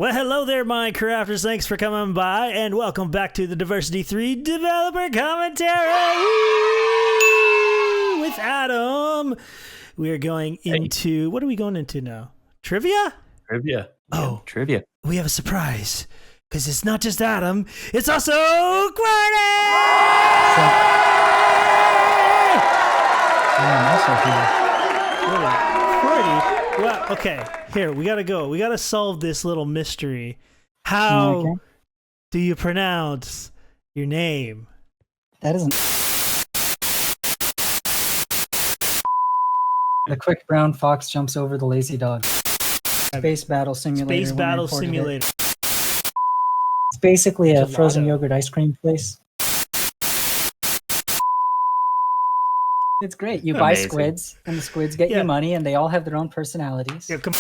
Well, hello there, Minecrafters. Thanks for coming by, and welcome back to the D3 Developer Commentary with Adam. We are going into, what are we going into now? Trivia? Trivia. Oh, trivia. We have a surprise, because it's not just Adam, it's also Qwerty! I'm also here. Qwerty? Well, okay, here, we gotta go. We gotta solve this little mystery. How do you pronounce your name? That isn't. The quick brown fox jumps over the lazy dog. Space Battle Simulator. Space Battle Simulator. It's basically a frozen yogurt ice cream place. It's great. You buy squids, and the squids get you money, and they all have their own personalities. Yeah, come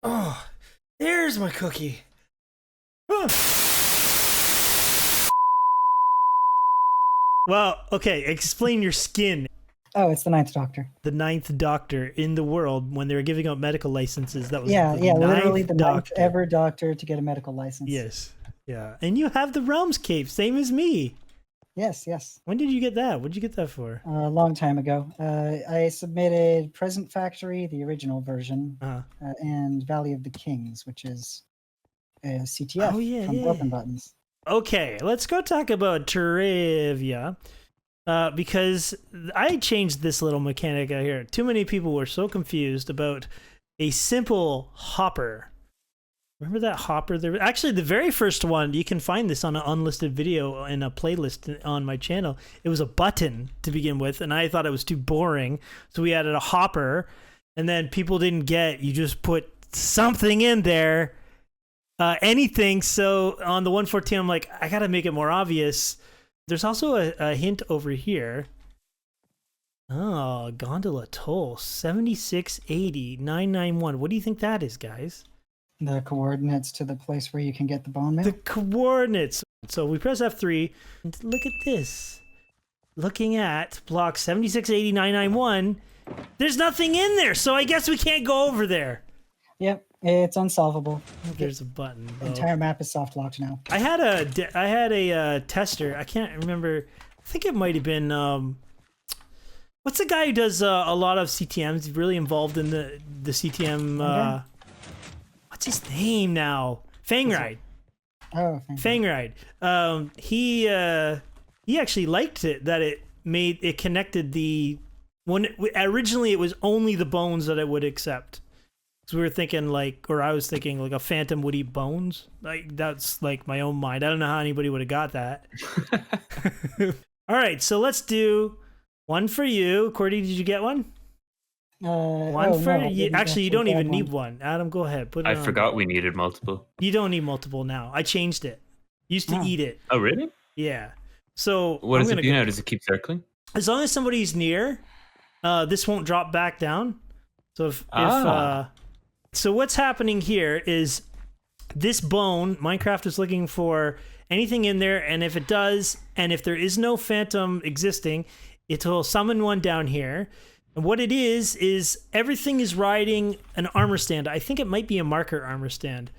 Oh, there's my cookie. Well, okay, explain your skin. Oh, it's the Ninth Doctor. The ninth Doctor in the world when they were giving out medical licenses. That was literally the ninth ever Doctor to get a medical license. Yes, yeah, and you have the Realms cape, same as me. Yes, yes. When did you get that? What did you get that for? A long time ago. I submitted Present Factory, the original version, and Valley of the Kings, which is a CTF from Broken Buttons. Okay, let's go talk about trivia. Because I changed this little mechanic out here. Too many people were so confused about a simple hopper. Remember that hopper? Actually, the very first one, you can find this on an unlisted video in a playlist on my channel. It was a button to begin with, and I thought it was too boring. So we added a hopper, and then people didn't get, you just put something in there, anything. So on the 114, I'm like, I gotta make it more obvious. There's also a hint over here. Oh, gondola toll, 7680-991. What do you think that is, guys? The coordinates to the place where you can get the bone meal? The coordinates. So we press F3, and look at this. Looking at block 7680-991, there's nothing in there, so I guess we can't go over there. Yep, it's unsolvable. There's a button. The entire map is soft locked now. I had a tester. I can't remember. I think it might have been what's the guy who does a lot of CTMs? He's really involved in the CTM. What's his name now? Fangride. Oh, Fangride. He actually liked it that it connected the originally it was only the bones that it would accept. So we were thinking I was thinking like a phantom would eat bones. Like that's like my own mind. I don't know how anybody would have got that. All right, so let's do one for you. Qwerty, did you get one? One for you. Actually, you don't even need one. Adam, go ahead. Put it on. I forgot we needed multiple. You don't need multiple now. I changed it. Used to eat it. Oh, really? Yeah. So what does it do now? Does it keep circling? As long as somebody's near, this won't drop back down. So so what's happening here is this bone, Minecraft is looking for anything in there, and if it does, and if there is no phantom existing, it will summon one down here. And what it is everything is riding an armor stand. I think it might be a marker armor stand.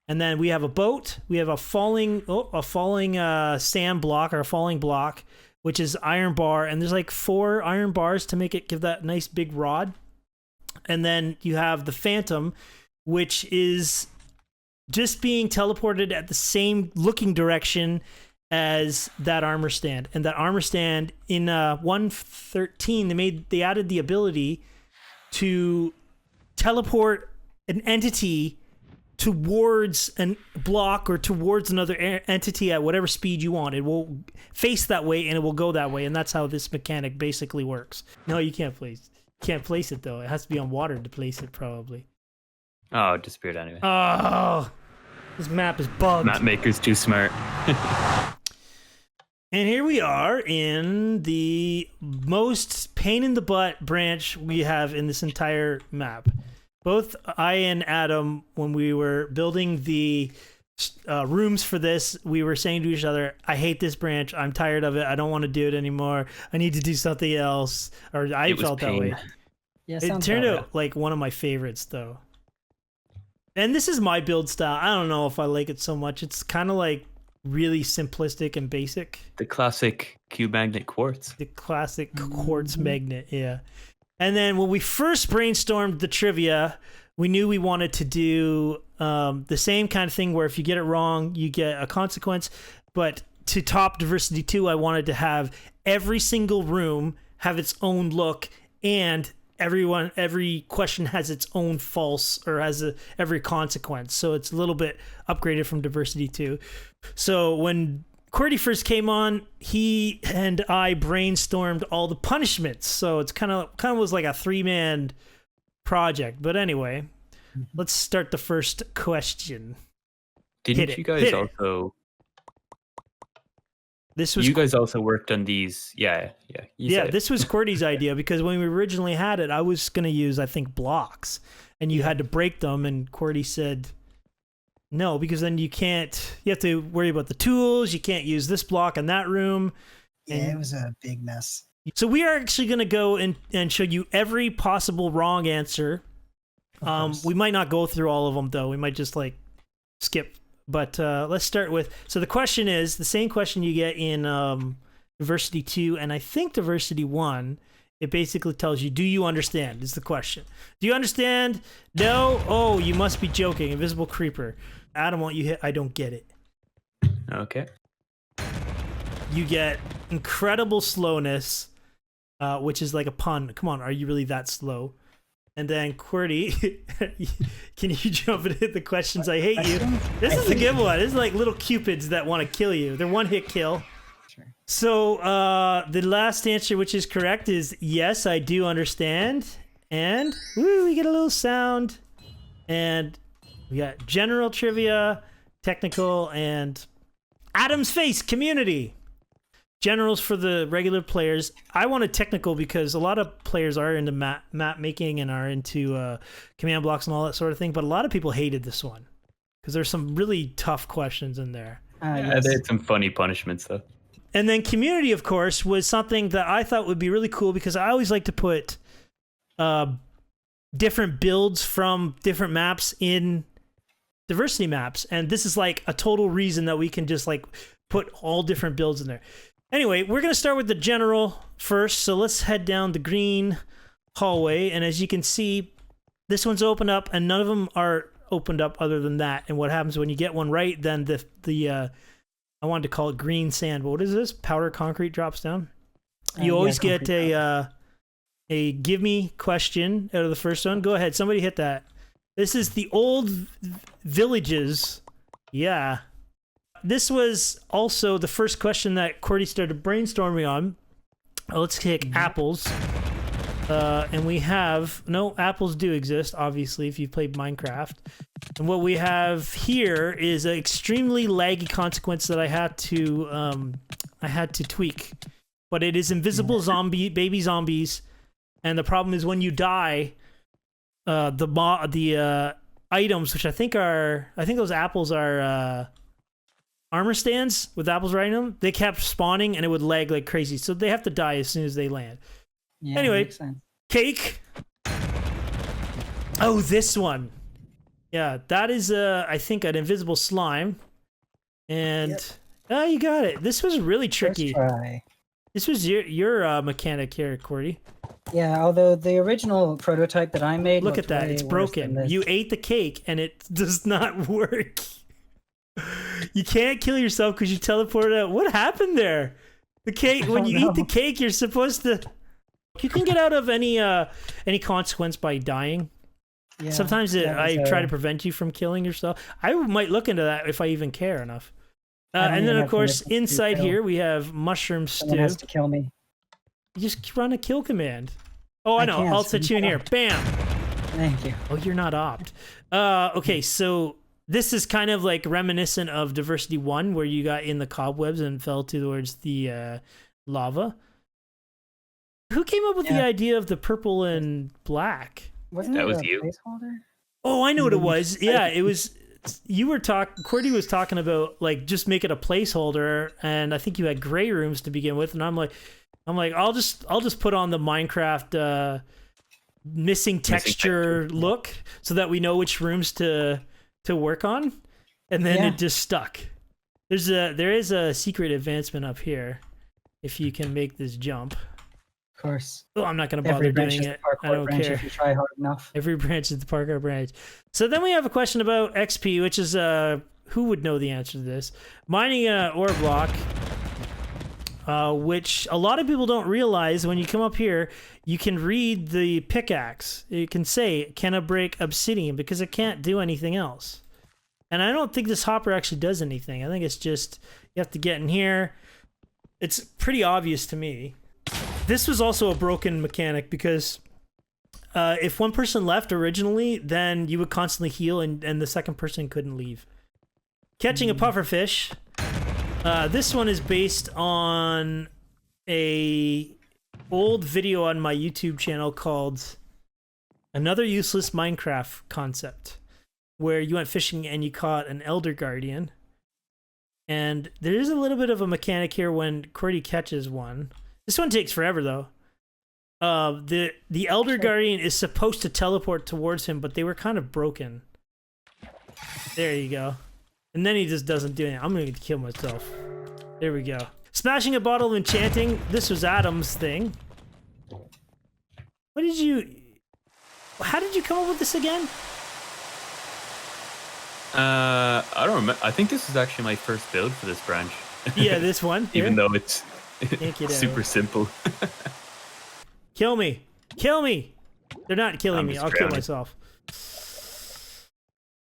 And then we have a boat, we have a falling sand block or a falling block, which is iron bar, and there's like 4 iron bars to make it give that nice big rod. And then you have the phantom, which is just being teleported at the same looking direction as that armor stand. And that armor stand in 1.13, they added the ability to teleport an entity towards a block or towards another entity at whatever speed you want. It will face that way and it will go that way, and that's how this mechanic basically works. No, you can't place it though. It has to be on water to place it probably. Oh, it disappeared anyway. Oh, this map is bugged. Map maker's too smart. And here we are in the most pain in the butt branch we have in this entire map. both I and Adam, when we were building the rooms for this, we were saying to each other, I hate this branch. I'm tired of it. I don't want to do it anymore. I need to do something else. Or I felt that way. Yeah, it turned out like one of my favorites, though. And this is my build style. I don't know if I like it so much. It's kind of like really simplistic and basic. The classic cube magnet quartz. The classic quartz magnet, yeah. And then when we first brainstormed the trivia, we knew we wanted to do the same kind of thing where if you get it wrong, you get a consequence. But to top diversity 2, I wanted to have every single room have its own look, and every question has its own false, or has every consequence. So it's a little bit upgraded from diversity 2. So when Qwerty first came on, he and I brainstormed all the punishments. So it's kind of was like a 3-man project. But anyway, let's start the first question. Didn't you guys also? This was you guys also worked on these. Yeah. This was Qwerty's idea, because when we originally had it, I was going to use, I think, blocks, and you had to break them. And Qwerty said, no, because then you have to worry about the tools. You can't use this block in that room. Yeah, it was a big mess. So we are actually going to go and show you every possible wrong answer. We might not go through all of them, though. We might just like skip. But let's start with, so the question is the same question you get in diversity 2 and I think diversity 1. It basically tells you, do you understand, is the question. Do you understand? No? Oh, you must be joking. Invisible creeper. Adam, won't you hit? I don't get it. Okay. You get incredible slowness, which is like a pun. Come on, are you really that slow? And then Qwerty, can you jump into the questions? I hate you. This is a good one. This is like little cupids that want to kill you. They're one-hit kill. Sure. So the last answer, which is correct, is yes, I do understand. And woo, we get a little sound. And we got general trivia, technical, and Adam's face, community. Generals for the regular players. I wanted technical because a lot of players are into map making and are into command blocks and all that sort of thing. But a lot of people hated this one because there's some really tough questions in there. Yeah, they had some funny punishments, though. And then community, of course, was something that I thought would be really cool because I always like to put different builds from different maps in diversity maps. And this is like a total reason that we can just like put all different builds in there. Anyway, we're going to start with the general first. So let's head down the green hallway. And as you can see, this one's opened up and none of them are opened up other than that. And what happens when you get one right, then the I wanted to call it green sand, but what is this? Powder concrete drops down. You always get a give me question out of the first one. Go ahead. Somebody hit that. This is the old villages. Yeah. This was also the first question that Qwerty started brainstorming on. Let's take apples. And we have, no, apples do exist, obviously, if you've played Minecraft. And what we have here is an extremely laggy consequence that I had to tweak. But it is invisible baby zombies. And the problem is when you die, the items, which I think those apples are armor stands with apples right in them, they kept spawning and it would lag like crazy. So they have to die as soon as they land. Yeah, anyway, cake. Oh, this one. Yeah, that is, I think, an invisible slime. And, oh, you got it. This was really tricky. First try. This was your mechanic here, Qwerty. Yeah, although the original prototype that I made, look at that, it's broken. You ate the cake and it does not work. You can't kill yourself because you teleported out. What happened there? The cake, when you eat the cake, you're supposed to... You can get out of any consequence by dying. Yeah, sometimes I try to prevent you from killing yourself. I might look into that if I even care enough. And then, of course, inside here, we have mushroom stew. Someone has to kill me. You just run a kill command. Oh, I know. I'll set you in here. Bam! Thank you. Oh, you're not opt. Okay, so this is kind of like reminiscent of Diversity 1, where you got in the cobwebs and fell towards the lava. Who came up with the idea of the purple and black? Wasn't That it was a you. placeholder? Oh, I know what it was. Yeah, it was. You were Qwerty was talking about like just make it a placeholder, and I think you had gray rooms to begin with, and I'm like, I'll just put on the Minecraft missing texture look so that we know which rooms to work on, and then it just stuck. There is a secret advancement up here if you can make this jump. Of course. Oh, I'm not going to bother doing it. I don't care. If you try hard enough. Every branch is the parkour branch. So then we have a question about XP, which is who would know the answer to this? Mining an ore block, which a lot of people don't realize. When you come up here, you can read the pickaxe. It can say, "Can I break obsidian?" because it can't do anything else. And I don't think this hopper actually does anything. I think it's just you have to get in here. It's pretty obvious to me. This was also a broken mechanic because if one person left originally, then you would constantly heal and the second person couldn't leave. Catching a pufferfish. This one is based on a old video on my YouTube channel called Another Useless Minecraft Concept, where you went fishing and you caught an Elder Guardian. And there is a little bit of a mechanic here when Qwerty catches one. This one takes forever though. The Elder Guardian is supposed to teleport towards him, but they were kind of broken. There you go. And then he just doesn't do anything. I'm gonna kill myself. There we go. Smashing a bottle of enchanting. This was Adam's thing. How did you come up with this again? I don't remember. I think this is actually my first build for this branch. Yeah, this one. Even though it's super out. simple. Kill me. Kill me. They're not killing me. I'll kill myself.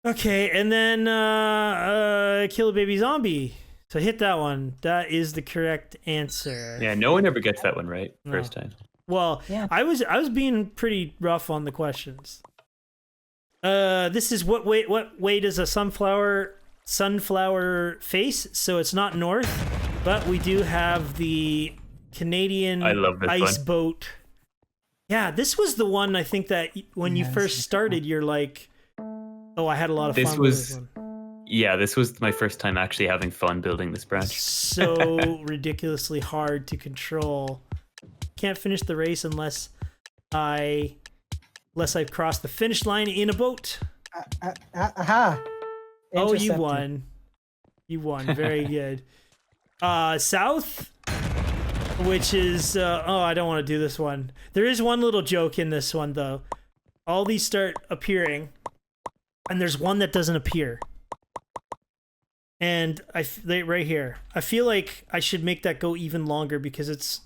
Okay, and then kill a baby zombie. So hit that one. That is the correct answer. Yeah, no one ever gets that one right first time. Well, yeah. I was being pretty rough on the questions. This is what way does a sunflower face? So it's not north, but we do have the Canadian ice boat. Yeah, this was the one I think that when you first started, you're like, oh, I had a lot of fun with this one. Yeah, this was my first time actually having fun building this branch. So ridiculously hard to control. Can't finish the race unless I've crossed the finish line in a boat. Oh, you won. You won. Very good. South, which is... I don't want to do this one. There is one little joke in this one, though. All these start appearing, and there's one that doesn't appear. And right here. I feel like I should make that go even longer because it's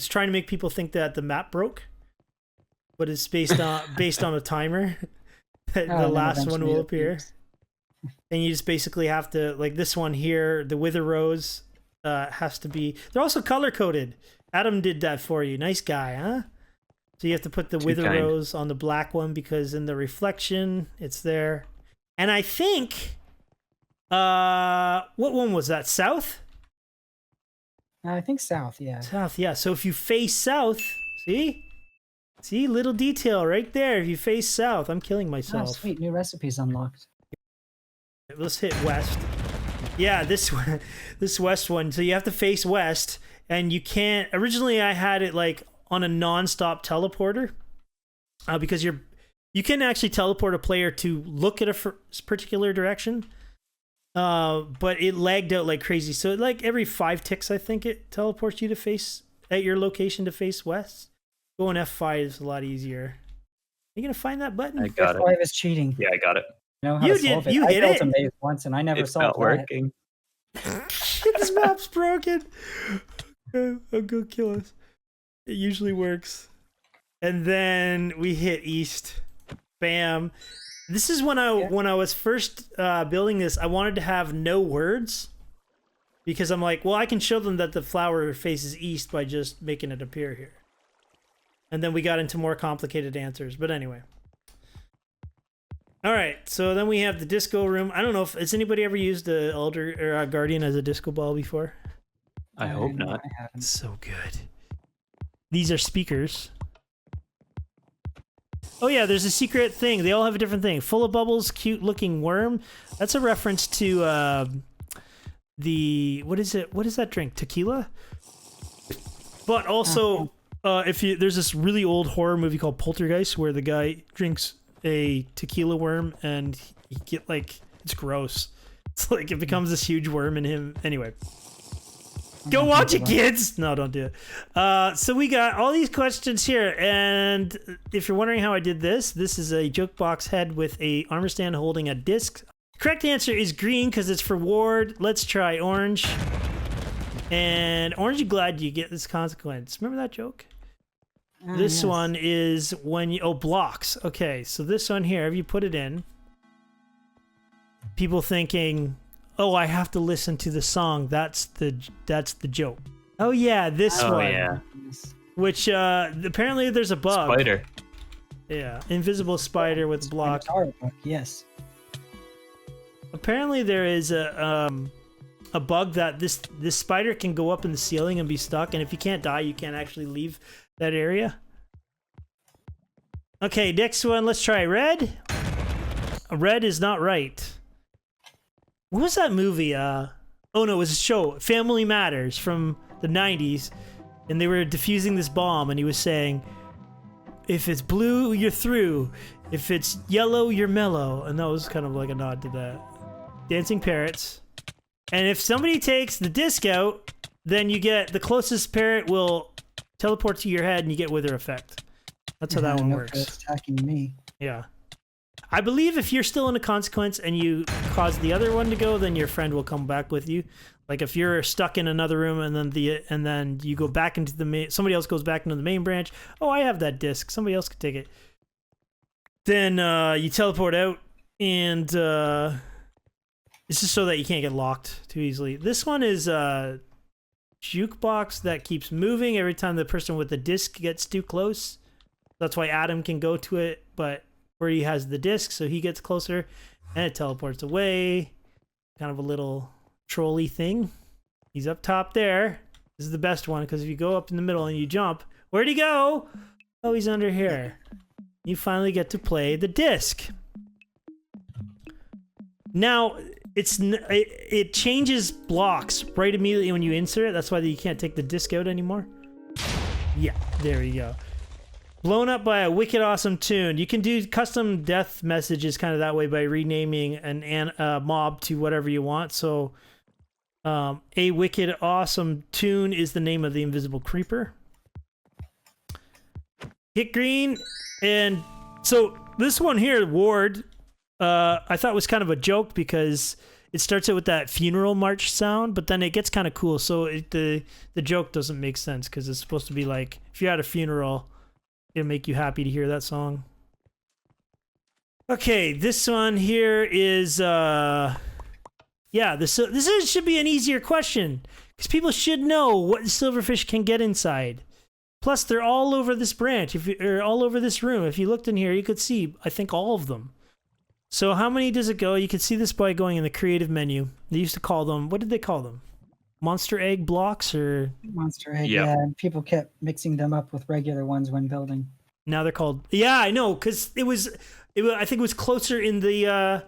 trying to make people think that the map broke. But it's based on a timer. The last one will appear. And you just basically have to, like this one here, the Wither Rose has to be... They're also color-coded. Adam did that for you. Nice guy, huh? So you have to put the Wither Rose on the black one because in the reflection, it's there. And I think... what one was that? South? I think south, yeah. South, yeah. So if you face south, see? See, little detail right there. If you face south, I'm killing myself. Oh, sweet, new recipes unlocked. Let's hit west. Yeah, this west one. So you have to face west, and you can't. Originally, I had it like on a non-stop teleporter, because you can actually teleport a player to look at a particular direction. But it lagged out like crazy. So like every 5 ticks, I think it teleports you to face at your location to face west. Going F5 is a lot easier. Are you gonna find that button? I got F5 is cheating. Yeah, I got it. You know how to solve it. You hit I built it. a maze once and I never solved it. It's not working. This map's broken. I'll go kill us. It usually works. And then we hit east. Bam. This is when I was first building this. I wanted to have no words because I'm like, well, I can show them that the flower faces east by just making it appear here. And then we got into more complicated answers. But anyway. All right. So then we have the disco room. I don't know if has anybody ever used the Elder or a Guardian as a disco ball before? I hope not. I haven't. So good. These are speakers. Oh yeah, there's a secret thing. They all have a different thing. Full of bubbles, cute looking worm. That's a reference to the what is it? What is that drink? Tequila. But also, there's this really old horror movie called Poltergeist where the guy drinks a tequila worm and he get like it's gross. It's like it becomes this huge worm in him. Anyway. Go watch it, kids! No, don't do it. So we got all these questions here, and if you're wondering how I did this, this is a jukebox head with a armor stand holding a disc. Correct answer is green because it's for Ward. Let's try orange. And orange, you glad you get this consequence. Remember that joke? This one is when you... Oh, blocks. Okay, so this one here, if you put it in, people thinking... Oh, I have to listen to the song. That's the joke. Oh yeah, this one. Oh yeah. Which apparently there's a bug. Spider. Yeah, invisible spider with block. Yes. Apparently there is a bug that this spider can go up in the ceiling and be stuck, and if you can't die, you can't actually leave that area. Okay, next one. Let's try red. Red is not right. What was that movie? Oh no, it was a show, Family Matters from the 90s, and they were defusing this bomb, and he was saying, if it's blue, you're through. If it's yellow, you're mellow. And that was kind of like a nod to that. Dancing parrots. And if somebody takes the disc out, then you get the closest parrot will teleport to your head, and you get wither effect. That's how that one works. It's attacking me. Yeah. I believe if you're still in a consequence and you cause the other one to go, then your friend will come back with you. Like if you're stuck in another room and then you go back into the main, somebody else goes back into the main branch. Oh, I have that disc. Somebody else could take it. Then you teleport out, and it's just so that you can't get locked too easily. This one is a jukebox that keeps moving every time the person with the disc gets too close. That's why Adam can go to it, but where he has the disc, so he gets closer and it teleports away. Kind of a little trolley thing. He's up top there. This is the best one because if you go up in the middle and you jump, where'd he go? Oh, he's under here. You finally get to play the disc. Now, it changes blocks right immediately when you insert it. That's why you can't take the disc out anymore. Yeah, there we go. Blown up by a wicked awesome tune. You can do custom death messages kind of that way by renaming a mob to whatever you want. So a wicked awesome tune is the name of the invisible creeper. Hit green. And so this one here, Ward, I thought was kind of a joke because it starts out with that funeral march sound, but then it gets kind of cool. So the joke doesn't make sense because it's supposed to be like, if you're at a funeral, it'll make you happy to hear that song. Okay, this one here is yeah, this should be an easier question because people should know what silverfish can get inside. Plus, they're all over this branch, or all over this room. If you looked in here, you could see, I think, all of them. So how many does it go? You can see this by going in the creative menu. They used to call them, what did they call them? Monster egg blocks or monster egg? Yeah, and people kept mixing them up with regular ones when building. Now they're called, yeah, I know, because it was I think it was closer in the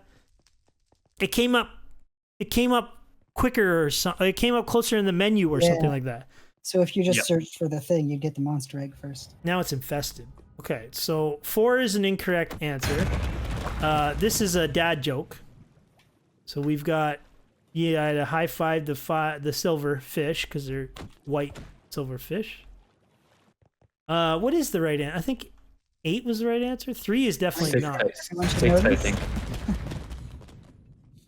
it came up quicker or something. It came up closer in the menu or something like that. So if you just searched for the thing, you'd get the monster egg first. Now it's infested. Okay, so 4 is an incorrect answer. This is a dad joke. So we've got to high five the silver fish because they're white silver fish. What is the right answer? I think 8 was the right answer. 3 is definitely not. 6, I think.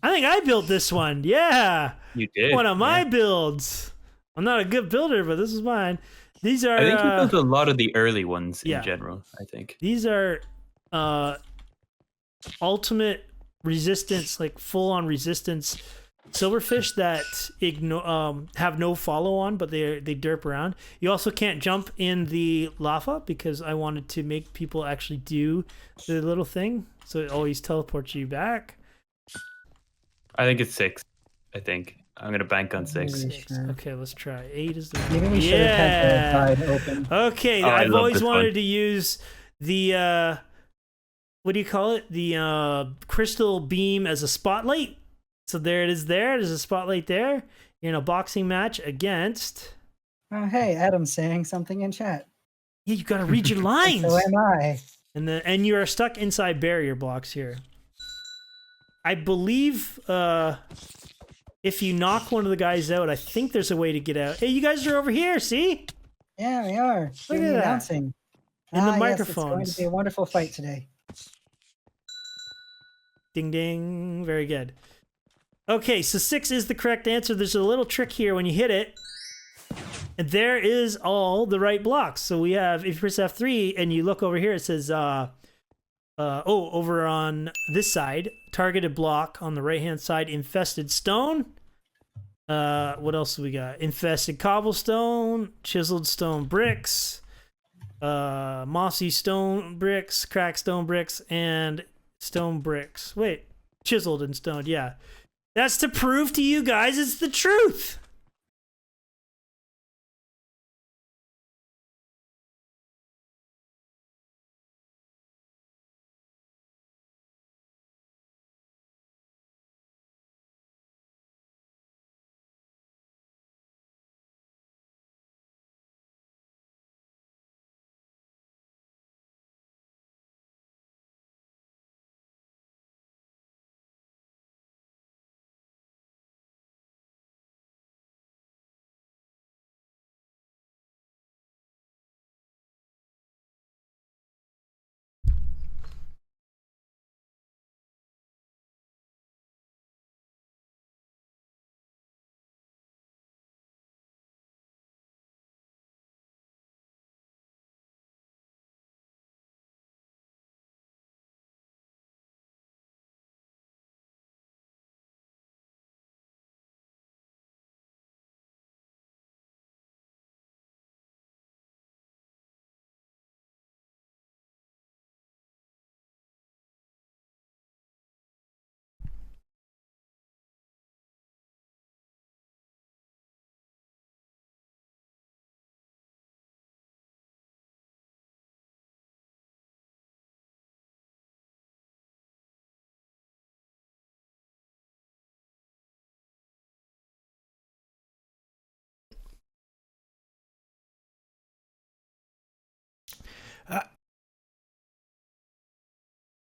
I think I built this one. Yeah, you did. One of my builds. I'm not a good builder, but this is mine. These are. I think you built a lot of the early ones in general. I think these are ultimate resistance, like full-on resistance silverfish that have no follow-on, but they derp around. You also can't jump in the lava because I wanted to make people actually do the little thing, so it always teleports you back. I think it's 6. I think I'm gonna bank on 6. Okay, let's try. 8 is the maybe we should have had the side open. Okay, I've always wanted to use the what do you call it? The crystal beam as a spotlight. So there it is. There's a spotlight there. You're in a boxing match against. Oh, hey, Adam's saying something in chat. Yeah, you got to read your lines. So am I. And you are stuck inside barrier blocks here. I believe if you knock one of the guys out, I think there's a way to get out. Hey, you guys are over here. See? Yeah, we are. Look at that. Announcing. And the Yes, microphones. it's going to be a wonderful fight today. Ding, ding. Very good. Okay, so 6 is the correct answer. There's a little trick here when you hit it. And there is all the right blocks. So we have, if you press F3 and you look over here, it says, over on this side, targeted block on the right-hand side, infested stone. What else do we got? Infested cobblestone, chiseled stone bricks, mossy stone bricks, cracked stone bricks, and stone bricks. Wait, chiseled and stoned, yeah. That's to prove to you guys it's the truth.